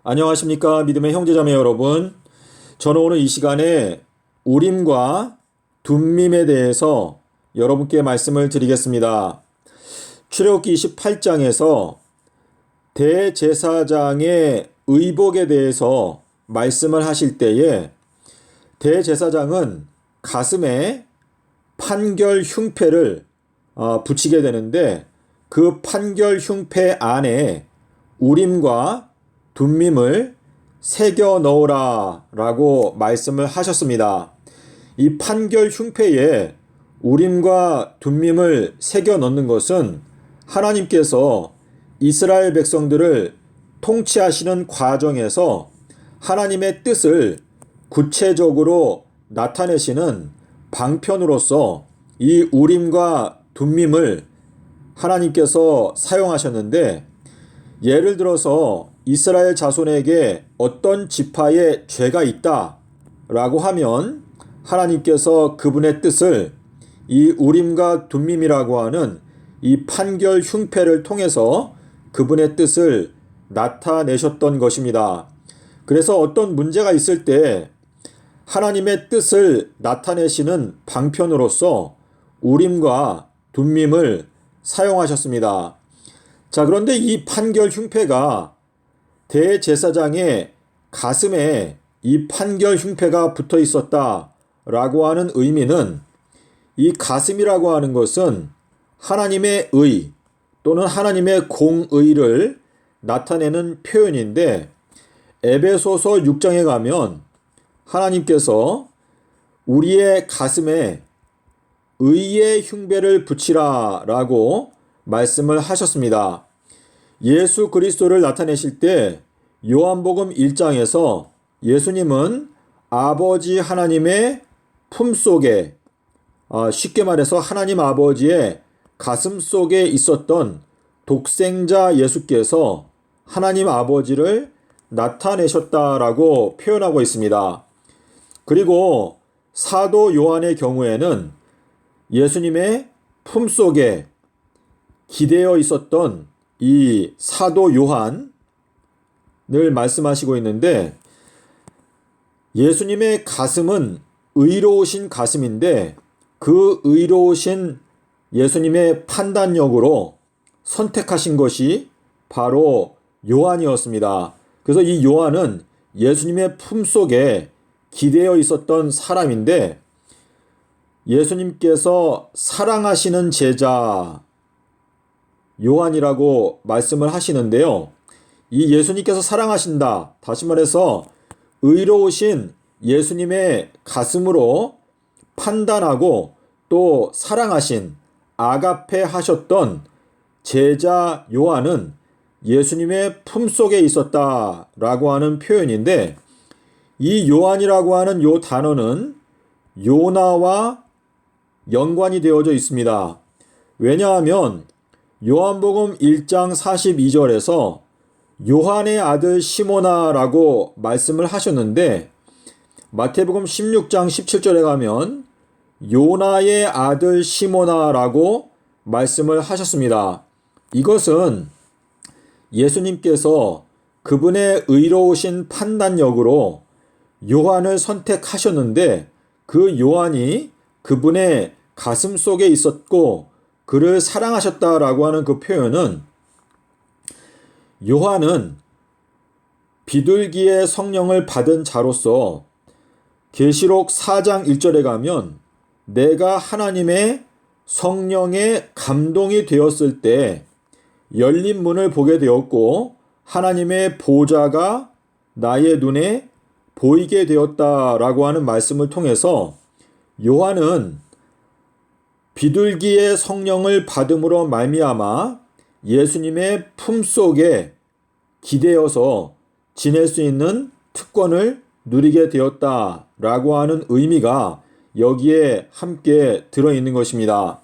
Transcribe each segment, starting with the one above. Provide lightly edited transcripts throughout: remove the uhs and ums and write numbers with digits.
안녕하십니까 믿음의 형제자매 여러분. 저는 오늘 이 시간에 우림과 둠밈에 대해서 여러분께 말씀을 드리겠습니다. 출애굽기 28장에서 대제사장의 의복에 대해서 말씀을 하실 때에 대제사장은 가슴에 판결 흉패를 붙이게 되는데, 그 판결 흉패 안에 우림과 둠밈을 새겨 넣으라 라고 말씀을 하셨습니다. 이 판결 흉패에 우림과 둠밈을 새겨 넣는 것은 하나님께서 이스라엘 백성들을 통치하시는 과정에서 하나님의 뜻을 구체적으로 나타내시는 방편으로서 이 우림과 둠밈을 하나님께서 사용하셨는데, 예를 들어서 이스라엘 자손에게 어떤 지파에 죄가 있다 라고 하면 하나님께서 그분의 뜻을 이 우림과 둠밈이라고 하는 이 판결 흉패를 통해서 그분의 뜻을 나타내셨던 것입니다. 그래서 어떤 문제가 있을 때 하나님의 뜻을 나타내시는 방편으로서 우림과 둠밈을 사용하셨습니다. 자, 그런데 이 판결 흉패가 대제사장의 가슴에 이 판결 흉패가 붙어 있었다라고 하는 의미는, 이 가슴이라고 하는 것은 하나님의 의 또는 하나님의 공의를 나타내는 표현인데, 에베소서 6장에 가면 하나님께서 우리의 가슴에 의의 흉배를 붙이라 라고 말씀을 하셨습니다. 예수 그리스도를 나타내실 때 요한복음 1장에서 예수님은 아버지 하나님의 품속에, 쉽게 말해서 하나님 아버지의 가슴 속에 있었던 독생자 예수께서 하나님 아버지를 나타내셨다라고 표현하고 있습니다. 그리고 사도 요한의 경우에는 예수님의 품속에 기대어 있었던 이 사도 요한을 말씀하시고 있는데, 예수님의 가슴은 의로우신 가슴인데 그 의로우신 예수님의 판단력으로 선택하신 것이 바로 요한이었습니다. 그래서 이 요한은 예수님의 품속에 기대어 있었던 사람인데, 예수님께서 사랑하시는 제자 요한이라고 말씀을 하시는데요. 이 예수님께서 사랑하신다, 다시 말해서 의로우신 예수님의 가슴으로 판단하고 또 사랑하신 아가페 하셨던 제자 요한은 예수님의 품속에 있었다라고 하는 표현인데, 이 요한이라고 하는 요 단어는 요나와 연관이 되어져 있습니다. 왜냐하면 요한복음 1장 42절에서 요한의 아들 시모나라고 말씀을 하셨는데, 마태복음 16장 17절에 가면 요나의 아들 시모나라고 말씀을 하셨습니다. 이것은 예수님께서 그분의 의로우신 판단력으로 요한을 선택하셨는데, 그 요한이 그분의 가슴 속에 있었고 그를 사랑하셨다라고 하는 그 표현은, 요한은 비둘기의 성령을 받은 자로서 계시록 4장 1절에 가면 내가 하나님의 성령에 감동이 되었을 때 열린 문을 보게 되었고 하나님의 보좌가 나의 눈에 보이게 되었다라고 하는 말씀을 통해서, 요한은 비둘기의 성령을 받음으로 말미암아 예수님의 품속에 기대어서 지낼 수 있는 특권을 누리게 되었다라고 하는 의미가 여기에 함께 들어있는 것입니다.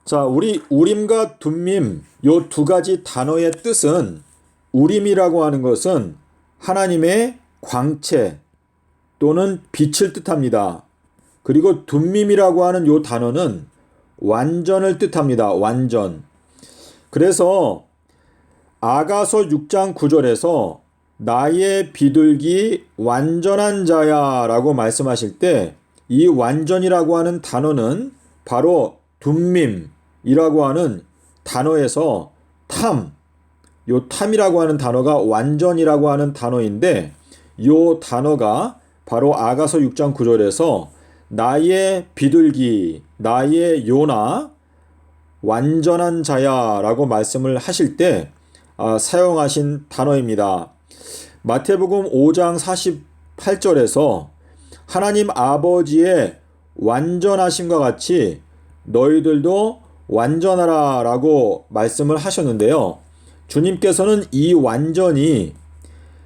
자, 우리 우림과 둠밈 요 두 가지 단어의 뜻은, 우림이라고 하는 것은 하나님의 광채 또는 빛을 뜻합니다. 그리고 둠밈이라고 하는 요 단어는 완전을 뜻합니다. 완전. 그래서 아가서 6장 9절에서 나의 비둘기 완전한 자야 라고 말씀하실 때 이 완전이라고 하는 단어는 바로 둠밈이라고 하는 단어에서 요 탐이라고 하는 단어가 완전이라고 하는 단어인데 요 단어가 바로 아가서 6장 9절에서 나의 비둘기, 나의 요나, 완전한 자야 라고 말씀을 하실 때 사용하신 단어입니다. 마태복음 5장 48절에서 하나님 아버지의 완전하심과 같이 너희들도 완전하라 라고 말씀을 하셨는데요. 주님께서는 이 완전이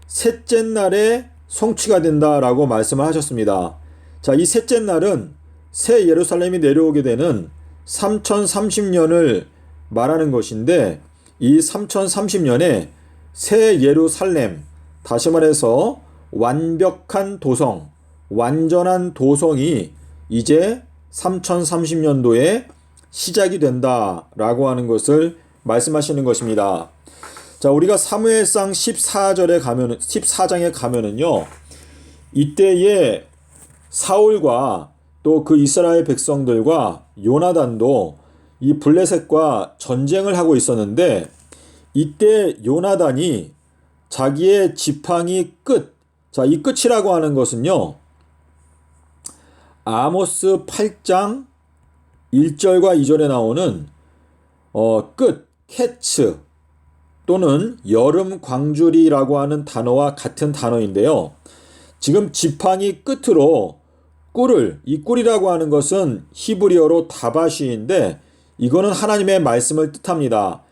셋째 날에 성취가 된다라고 말씀을 하셨습니다. 자, 이 셋째 날은 새 예루살렘이 내려오게 되는 3030년을 말하는 것인데 이 3030년에 새 예루살렘, 다시 말해서 완벽한 도성, 완전한 도성이 이제 3030년도에 시작이 된다라고 하는 것을 말씀하시는 것입니다. 자, 우리가 사무엘상 14장에 가면은요. 이때에 사울과 또 그 이스라엘 백성들과 요나단도 이 블레셋과 전쟁을 하고 있었는데 이때 요나단이 자기의 지팡이 끝, 자, 이 끝이라고 하는 것은요. 아모스 8장 1절과 2절에 나오는 끝, 캐츠 또는 여름 광주리라고 하는 단어와 같은 단어인데요. 지금 지팡이 끝으로 이 꿀이라고 하는 것은 히브리어로 다바시인데 이거는 하나님의 말씀을 뜻합니다.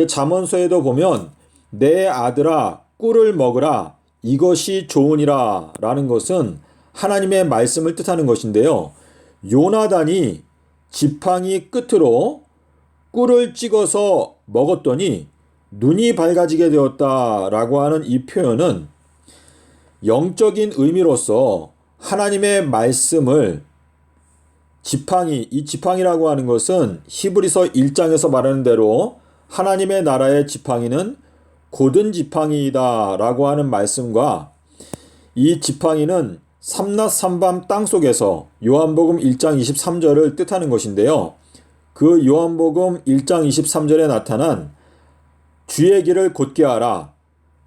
잠언서에도 보면 내 아들아 꿀을 먹으라 이것이 좋으니라 라는 것은 하나님의 말씀을 뜻하는 것인데요. 요나단이 지팡이 끝으로 꿀을 찍어서 먹었더니 눈이 밝아지게 되었다라고 하는 이 표현은 영적인 의미로서 하나님의 말씀을 이 지팡이라고 하는 것은 히브리서 1장에서 말하는 대로 하나님의 나라의 지팡이는 곧은 지팡이이다 라고 하는 말씀과 이 지팡이는 삼낮 삼밤 땅속에서 요한복음 1장 23절을 뜻하는 것인데요. 그 요한복음 1장 23절에 나타난 주의 길을 곧게 하라.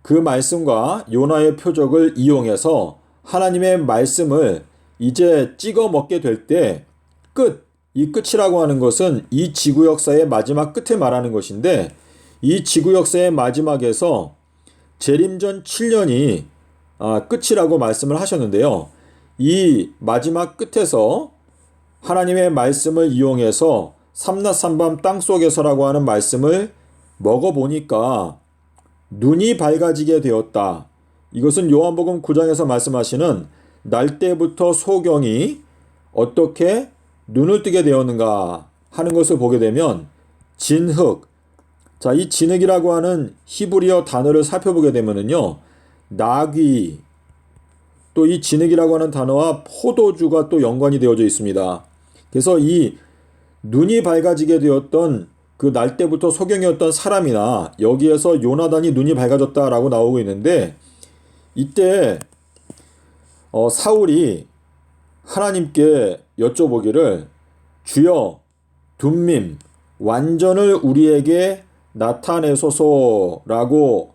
그 말씀과 요나의 표적을 이용해서 하나님의 말씀을 이제 찍어 먹게 될 때 이 끝이라고 하는 것은 이 지구 역사의 마지막 끝을 말하는 것인데 이 지구 역사의 마지막에서 재림전 7년이 끝이라고 말씀을 하셨는데요. 이 마지막 끝에서 하나님의 말씀을 이용해서 삼낮 삼밤 땅속에서라고 하는 말씀을 먹어보니까 눈이 밝아지게 되었다. 이것은 요한복음 9장에서 말씀하시는 날 때부터 소경이 어떻게 눈을 뜨게 되었는가 하는 것을 보게 되면 진흙, 자, 이 진흙이라고 하는 히브리어 단어를 살펴보게 되면은요, 나귀, 또 이 진흙이라고 하는 단어와 포도주가 또 연관이 되어져 있습니다. 그래서 이 눈이 밝아지게 되었던 그 날 때부터 소경이었던 사람이나 여기에서 요나단이 눈이 밝아졌다라고 나오고 있는데 이때 사울이 하나님께 여쭤보기를 주여 둠밈 완전을 우리에게 나타내소서라고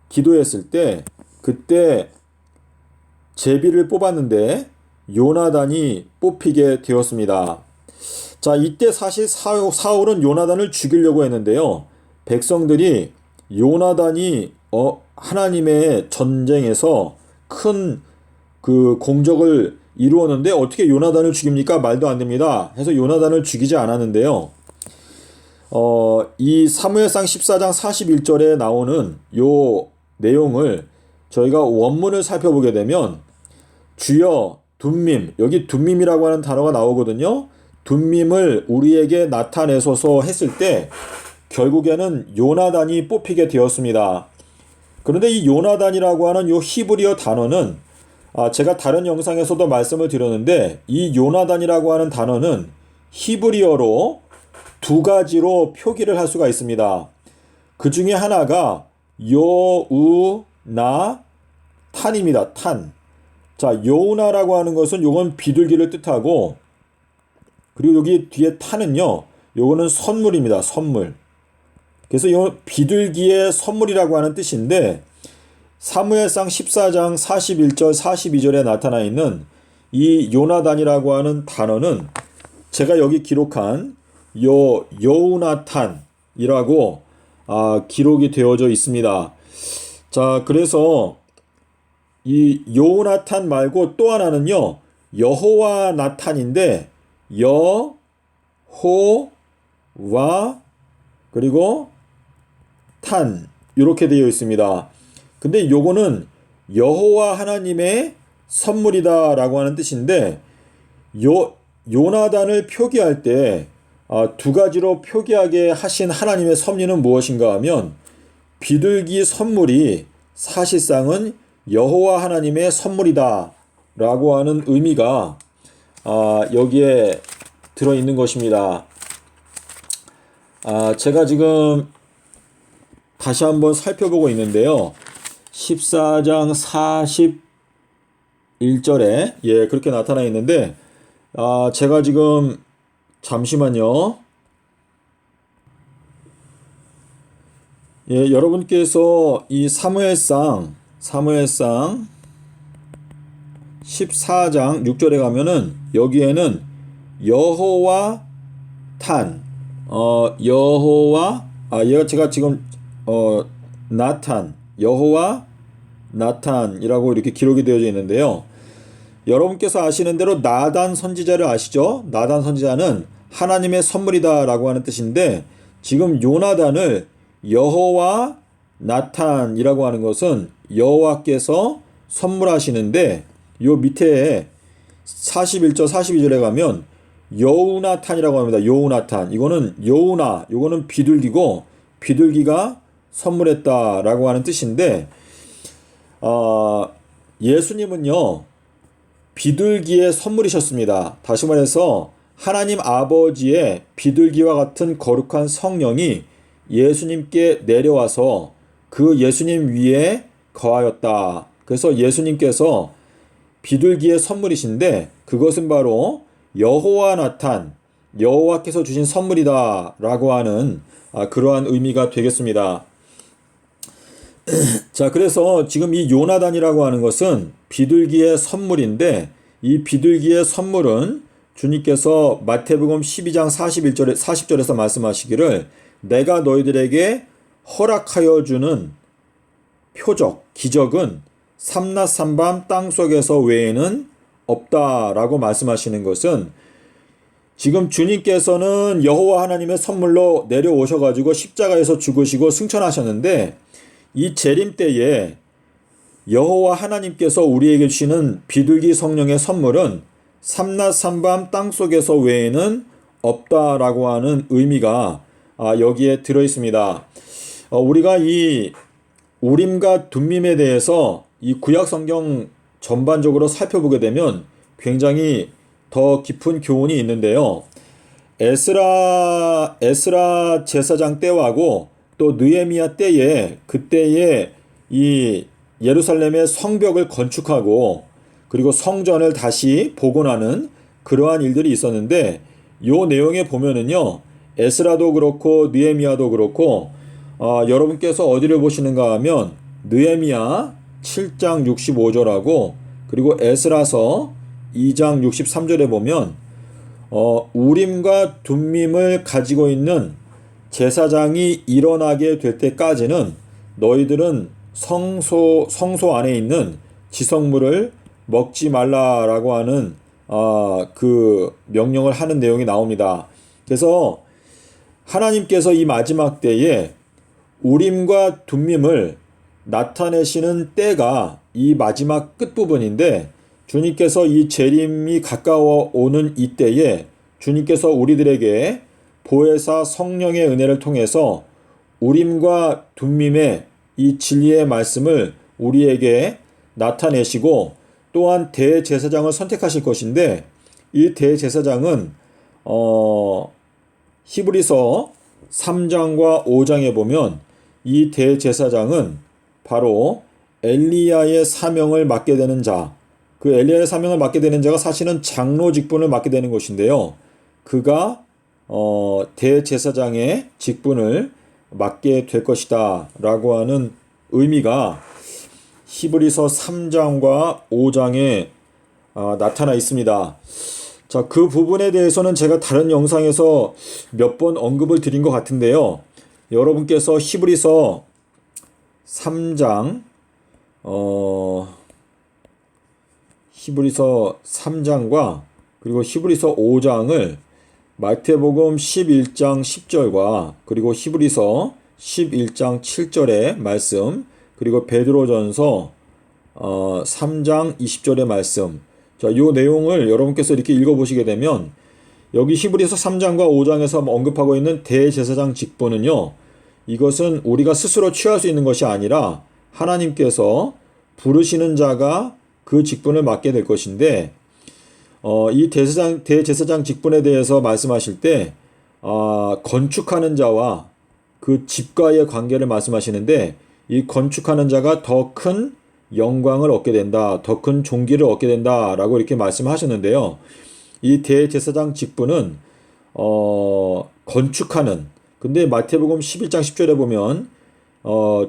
기도했을 때 그때 제비를 뽑았는데 요나단이 뽑히게 되었습니다. 자, 이때 사실 사울은 요나단을 죽이려고 했는데요. 백성들이 요나단이 하나님의 전쟁에서 큰 그 공적을 이루었는데 어떻게 요나단을 죽입니까? 말도 안 됩니다. 해서 요나단을 죽이지 않았는데요. 이 사무엘상 14장 41절에 나오는 요 내용을 저희가 원문을 살펴보게 되면 주여 둠밈, 여기 둠밈이라고 하는 단어가 나오거든요. 둠밈을 우리에게 나타내소서 했을 때 결국에는 요나단이 뽑히게 되었습니다. 그런데 이 요나단이라고 하는 요 히브리어 단어는 제가 다른 영상에서도 말씀을 드렸는데 이 요나단이라고 하는 단어는 히브리어로 두 가지로 표기를 할 수가 있습니다. 그 중에 하나가 여우나 탄입니다. 탄. 자, 여우나라고 하는 것은 요건 비둘기를 뜻하고, 그리고 여기 뒤에 탄은요, 요거는 선물입니다. 선물. 그래서 요 비둘기의 선물이라고 하는 뜻인데, 사무엘상 14장 41절 42절에 나타나 있는 이 요나단이라고 하는 단어는 제가 여기 기록한 여우나탄이라고 기록이 되어져 있습니다. 자, 그래서 이 여우나탄 말고 또 하나는요, 여호와 나탄인데, 여호와 그리고 탄 이렇게 되어 있습니다. 근데 요거는 여호와 하나님의 선물이다라고 하는 뜻인데, 요나단을 표기할 때 두 가지로 표기하게 하신 하나님의 섭리는 무엇인가 하면, 비둘기 선물이 사실상은 여호와 하나님의 선물이다 라고 하는 의미가 여기에 들어있는 것입니다. 제가 지금 다시 한번 살펴보고 있는데요. 14장 41절에 그렇게 나타나 있는데, 제가 지금 잠시만요. 여러분께서 이 사무엘상 14장 6절에 가면은 여기에는 여호와 탄, 얘가 제가 지금 나탄, 여호와 나탄이라고 이렇게 기록이 되어져 있는데요. 여러분께서 아시는 대로 나단 선지자를 아시죠? 나단 선지자는 하나님의 선물이다라고 하는 뜻인데, 지금 요나단을 여호와 나탄이라고 하는 것은 여호와께서 선물하시는데, 요 밑에 41절 42절에 가면 여우나탄이라고 합니다. 여우나탄. 이거는 요거는 비둘기고, 비둘기가 선물했다라고 하는 뜻인데, 예수님은요, 비둘기의 선물이셨습니다. 다시 말해서 하나님 아버지의 비둘기와 같은 거룩한 성령이 예수님께 내려와서 그 예수님 위에 거하였다. 그래서 예수님께서 비둘기의 선물이신데, 그것은 바로 여호와 나탄, 여호와께서 주신 선물이다 라고 하는 그러한 의미가 되겠습니다. 자, 그래서 지금 이 요나단이라고 하는 것은 비둘기의 선물인데, 이 비둘기의 선물은 주님께서 마태복음 12장 40절에서 말씀하시기를, 내가 너희들에게 허락하여 주는 표적, 기적은 삼낮 삼밤 땅속에서 외에는 없다라고 말씀하시는 것은, 지금 주님께서는 여호와 하나님의 선물로 내려오셔가지고 십자가에서 죽으시고 승천하셨는데, 이 재림 때에 여호와 하나님께서 우리에게 주시는 비둘기 성령의 선물은 삼낮 삼밤 땅속에서 외에는 없다라고 하는 의미가 여기에 들어 있습니다. 우리가 이 우림과 둠밈에 대해서 이 구약 성경 전반적으로 살펴보게 되면 굉장히 더 깊은 교훈이 있는데요. 에스라 제사장 때하고 또 느헤미야 때에, 그때에 이 예루살렘의 성벽을 건축하고 그리고 성전을 다시 복원하는 그러한 일들이 있었는데, 요 내용에 보면은요, 에스라도 그렇고 느헤미야도 그렇고 여러분께서 어디를 보시는가 하면 느헤미야 7장 65절하고 그리고 에스라서 2장 63절에 보면 우림과 둠밈을 가지고 있는 제사장이 일어나게 될 때까지는 너희들은 성소 안에 있는 지성물을 먹지 말라라고 하는 그 명령을 하는 내용이 나옵니다. 그래서 하나님께서 이 마지막 때에 우림과 둠밈을 나타내시는 때가 이 마지막 끝부분인데, 주님께서 이 재림이 가까워 오는 이때에 주님께서 우리들에게 보혜사 성령의 은혜를 통해서 우림과 둠밈의 이 진리의 말씀을 우리에게 나타내시고, 또한 대제사장을 선택하실 것인데, 이 대제사장은 히브리서 3장과 5장에 보면 이 대제사장은 바로 엘리야의 사명을 맡게 되는 자, 그 엘리야의 사명을 맡게 되는 자가 사실은 장로 직분을 맡게 되는 것인데요. 그가 대제사장의 직분을 맡게 될 것이다 라고 하는 의미가 히브리서 3장과 5장에 나타나 있습니다. 자, 그 부분에 대해서는 제가 다른 영상에서 몇 번 언급을 드린 것 같은데요. 여러분께서 히브리서 3장, 히브리서 3장과 그리고 히브리서 5장을 마태복음 11장 10절과 그리고 히브리서 11장 7절의 말씀, 그리고 베드로전서 3장 20절의 말씀, 자, 요 내용을 여러분께서 이렇게 읽어보시게 되면 여기 히브리서 3장과 5장에서 언급하고 있는 대제사장 직분은요, 이것은 우리가 스스로 취할 수 있는 것이 아니라 하나님께서 부르시는 자가 그 직분을 맡게 될 것인데, 이 대제사장 직분에 대해서 말씀하실 때 건축하는 자와 그 집과의 관계를 말씀하시는데, 이 건축하는 자가 더 큰 영광을 얻게 된다, 더 큰 존귀를 얻게 된다 라고 이렇게 말씀하셨는데요. 이 대제사장 직분은 건축하는, 근데 마태복음 11장 10절에 보면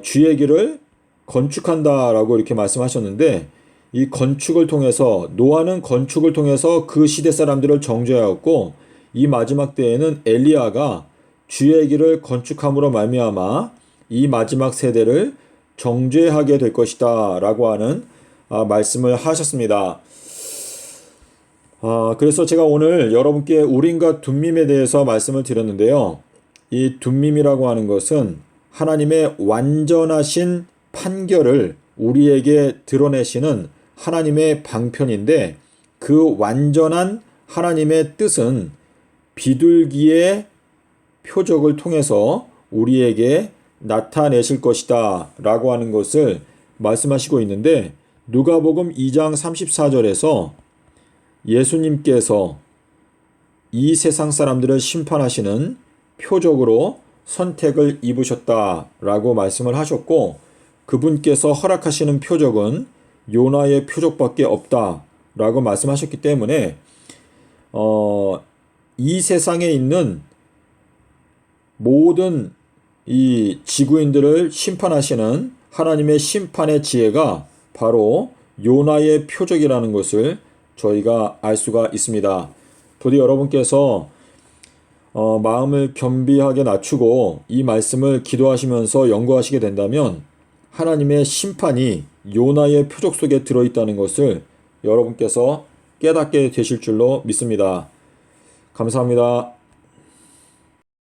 주의 길을 건축한다 라고 이렇게 말씀하셨는데, 이 건축을 통해서, 노아는 건축을 통해서 그 시대 사람들을 정죄하였고, 이 마지막 때에는 엘리야가 주의 길을 건축함으로 말미암아 이 마지막 세대를 정죄하게 될 것이다 라고 하는 말씀을 하셨습니다. 그래서 제가 오늘 여러분께 우림과 둠밈에 대해서 말씀을 드렸는데요. 이 둠밈이라고 하는 것은 하나님의 완전하신 판결을 우리에게 드러내시는 하나님의 방편인데, 그 완전한 하나님의 뜻은 비둘기의 표적을 통해서 우리에게 나타내실 것이다 라고 하는 것을 말씀하시고 있는데, 누가복음 2장 34절에서 예수님께서 이 세상 사람들을 심판하시는 표적으로 선택을 입으셨다 라고 말씀을 하셨고, 그분께서 허락하시는 표적은 요나의 표적밖에 없다 라고 말씀하셨기 때문에 이 세상에 있는 모든 이 지구인들을 심판하시는 하나님의 심판의 지혜가 바로 요나의 표적이라는 것을 저희가 알 수가 있습니다. 부디 여러분께서 마음을 겸비하게 낮추고 이 말씀을 기도하시면서 연구하시게 된다면 하나님의 심판이 요나의 표적 속에 들어있다는 것을 여러분께서 깨닫게 되실 줄로 믿습니다. 감사합니다.